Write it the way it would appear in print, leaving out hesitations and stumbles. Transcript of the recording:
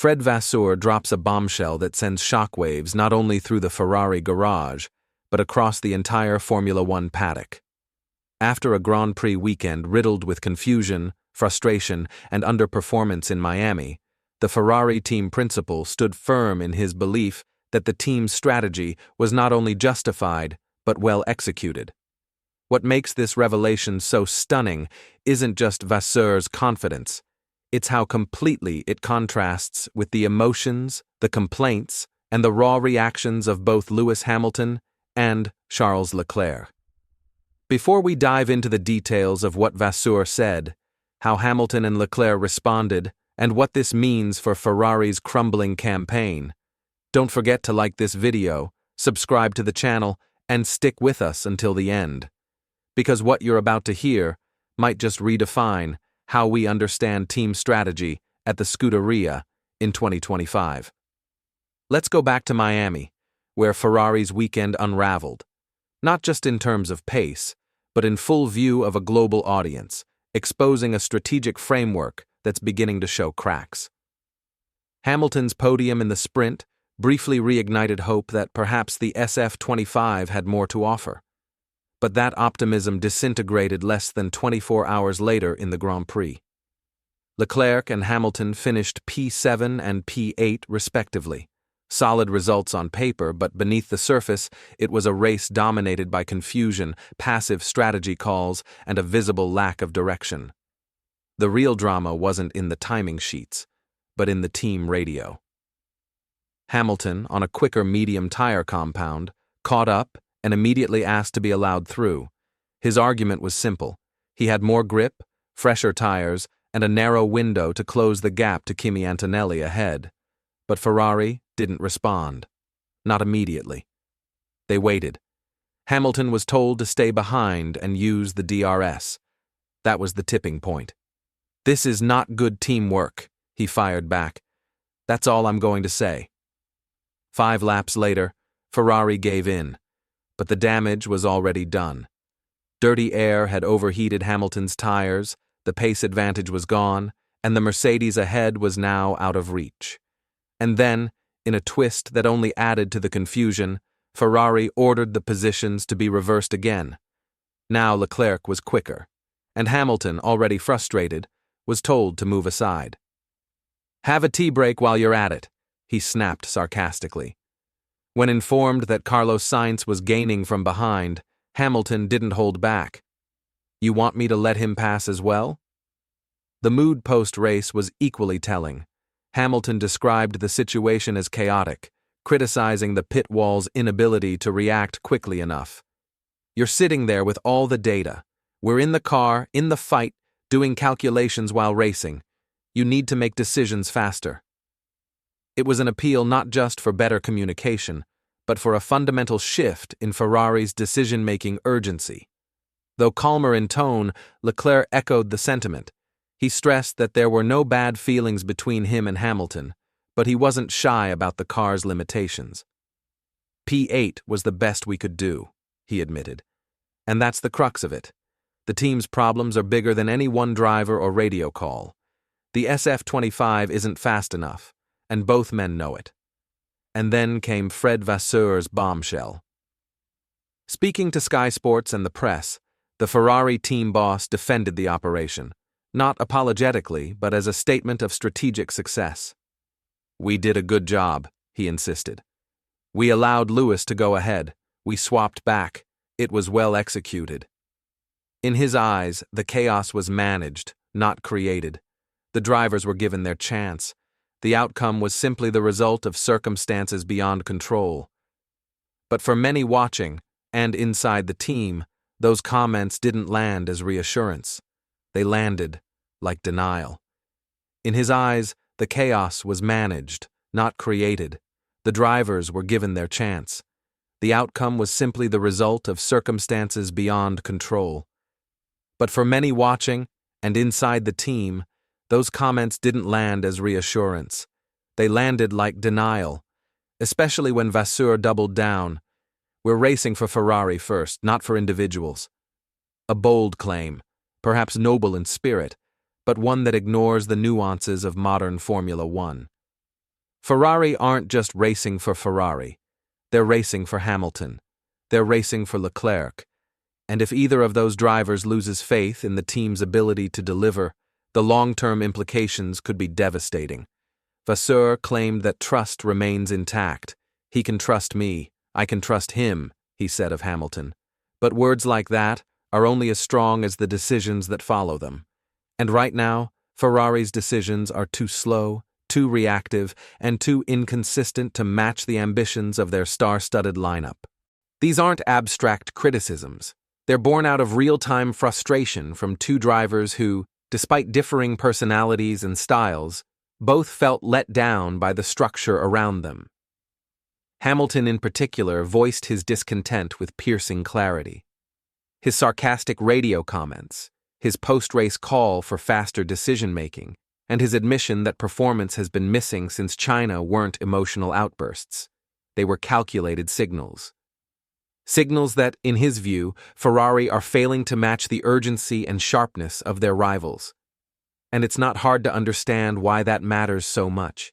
Fred Vasseur drops a bombshell that sends shockwaves not only through the Ferrari garage, but across the entire Formula One paddock. After a Grand Prix weekend riddled with confusion, frustration, and underperformance in Miami, the Ferrari team principal stood firm in his belief that the team's strategy was not only justified, but well executed. What makes this revelation so stunning isn't just Vasseur's confidence, it's how completely it contrasts with the emotions, the complaints, and the raw reactions of both Lewis Hamilton and Charles Leclerc. Before we dive into the details of what Vasseur said, how Hamilton and Leclerc responded, and what this means for Ferrari's crumbling campaign, don't forget to like this video, subscribe to the channel, and stick with us until the end. Because what you're about to hear might just redefine how we understand team strategy at the Scuderia in 2025. Let's go back to Miami, where Ferrari's weekend unraveled, not just in terms of pace, but in full view of a global audience, exposing a strategic framework that's beginning to show cracks. Hamilton's podium in the sprint briefly reignited hope that perhaps the SF25 had more to offer. But that optimism disintegrated less than 24 hours later in the Grand Prix. Leclerc and Hamilton finished P7 and P8 respectively. Solid results on paper, but beneath the surface, it was a race dominated by confusion, passive strategy calls, and a visible lack of direction. The real drama wasn't in the timing sheets, but in the team radio. Hamilton, on a quicker medium tire compound, caught up and immediately asked to be allowed through. His argument was simple. He had more grip, fresher tires, and a narrow window to close the gap to Kimi Antonelli ahead. But Ferrari didn't respond. Not immediately. They waited. Hamilton was told to stay behind and use the DRS. That was the tipping point. "This is not good teamwork," he fired back. "That's all I'm going to say." 5 laps later, Ferrari gave in. But the damage was already done. Dirty air had overheated Hamilton's tires, the pace advantage was gone, and the Mercedes ahead was now out of reach. And then, in a twist that only added to the confusion, Ferrari ordered the positions to be reversed again. Now Leclerc was quicker, and Hamilton, already frustrated, was told to move aside. "Have a tea break while you're at it," he snapped sarcastically. When informed that Carlos Sainz was gaining from behind, Hamilton didn't hold back. "You want me to let him pass as well?" The mood post-race was equally telling. Hamilton described the situation as chaotic, criticizing the pit wall's inability to react quickly enough. "You're sitting there with all the data. We're in the car, in the fight, doing calculations while racing. You need to make decisions faster." It was an appeal not just for better communication, but for a fundamental shift in Ferrari's decision-making urgency. Though calmer in tone, Leclerc echoed the sentiment. He stressed that there were no bad feelings between him and Hamilton, but he wasn't shy about the car's limitations. "P8 was the best we could do," he admitted. "And that's the crux of it. The team's problems are bigger than any one driver or radio call. The SF25 isn't fast enough, and both men know it." And then came Fred Vasseur's bombshell. Speaking to Sky Sports and the press, the Ferrari team boss defended the operation, not apologetically, but as a statement of strategic success. "We did a good job," he insisted. "We allowed Lewis to go ahead. We swapped back. It was well executed." In his eyes, the chaos was managed, not created. The drivers were given their chance. The outcome was simply the result of circumstances beyond control. But for many watching, and inside the team, those comments didn't land as reassurance. They landed like denial. In his eyes, the chaos was managed, not created. The drivers were given their chance. The outcome was simply the result of circumstances beyond control. But for many watching, and inside the team, those comments didn't land as reassurance. They landed like denial, especially when Vasseur doubled down. "We're racing for Ferrari first, not for individuals." A bold claim, perhaps noble in spirit, but one that ignores the nuances of modern Formula One. Ferrari aren't just racing for Ferrari. They're racing for Hamilton. They're racing for Leclerc. And if either of those drivers loses faith in the team's ability to deliver, the long-term implications could be devastating. Vasseur claimed that trust remains intact. He can trust me, I can trust him, he said of Hamilton. But words like that are only as strong as the decisions that follow them. And right now, Ferrari's decisions are too slow, too reactive, and too inconsistent to match the ambitions of their star-studded lineup. These aren't abstract criticisms. They're born out of real-time frustration from two drivers who, despite differing personalities and styles, both felt let down by the structure around them. Hamilton in particular voiced his discontent with piercing clarity. His sarcastic radio comments, his post-race call for faster decision-making, and his admission that performance has been missing since China weren't emotional outbursts. They were calculated signals. Signals that, in his view, Ferrari are failing to match the urgency and sharpness of their rivals. And it's not hard to understand why that matters so much.